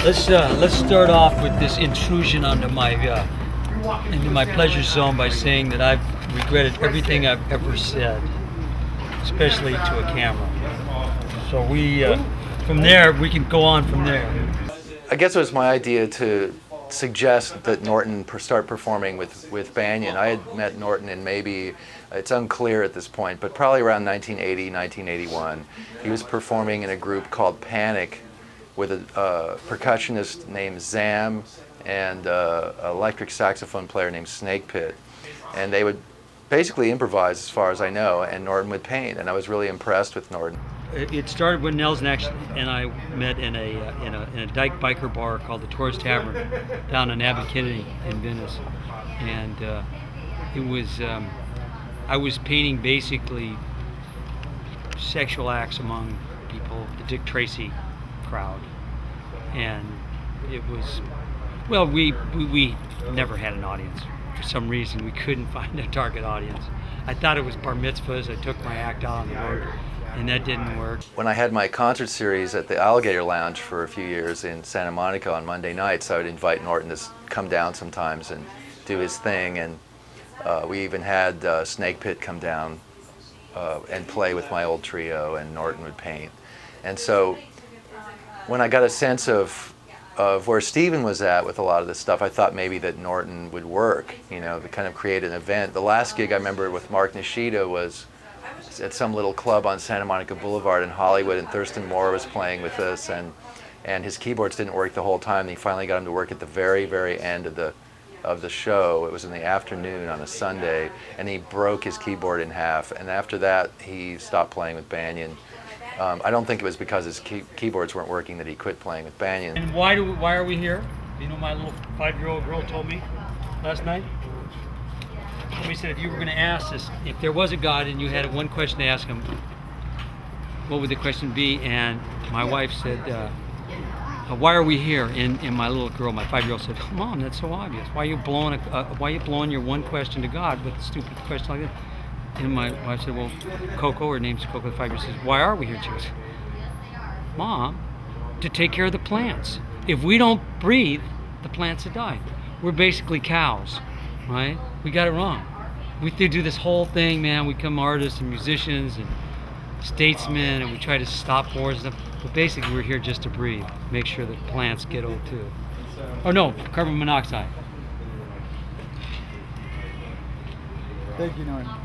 Let's start off with this intrusion onto my pleasure zone by saying that I've regretted everything I've ever said, especially to a camera. So from there we can go on from there. I guess it was my idea to suggest that Norton start performing with Banyan. I had met Norton in maybe, it's unclear at this point, but probably around 1980, 1981. He was performing in a group called Panic with a percussionist named Zam and an electric saxophone player named Snake Pit. And they would basically improvise, as far as I know, and Norton would paint. And I was really impressed with Norton. It started when Nels and I met in a dyke biker bar called the Tourist Tavern down on Abbot Kennedy in Venice, and it was I was painting basically sexual acts among people, the Dick Tracy crowd, and it was, well, we never had an audience. For some reason we couldn't find a target audience. I thought it was bar mitzvahs. I took my act out on the road, and that didn't work. When I had my concert series at the Alligator Lounge for a few years in Santa Monica on Monday nights, I would invite Norton to come down sometimes and do his thing, and we even had Snake Pit come down and play with my old trio, and Norton would paint. And so when I got a sense of where Stephen was at with a lot of this stuff, I thought maybe that Norton would work, to kind of create an event. The last gig I remember with Mark Nishida was at some little club on Santa Monica Boulevard in Hollywood, and Thurston Moore was playing with us, and his keyboards didn't work the whole time. And he finally got him to work at the very, very end of the show. It was in the afternoon on a Sunday, and he broke his keyboard in half. And after that, he stopped playing with Banyan. I don't think it was because his keyboards weren't working that he quit playing with Banyan. And why are we here? You know, my little 5-year-old girl told me last night. She said, if you were going to ask us, if there was a God and you had one question to ask him, what would the question be? And my wife said, why are we here? And my little girl, my 5-year-old, said, Mom, that's so obvious. Why are you blowing your one question to God with a stupid question like that? And my wife said, well, Coco, her name's Coco, the 5-year-old, says, why are we here? She goes, Mom, to take care of the plants. If we don't breathe, the plants will die. We're basically cows, right? We got it wrong. We do this whole thing, man. We become artists and musicians and statesmen, and we try to stop wars and stuff. But basically, we're here just to breathe, make sure that plants get O2. Oh no, carbon monoxide. Thank you, Norton.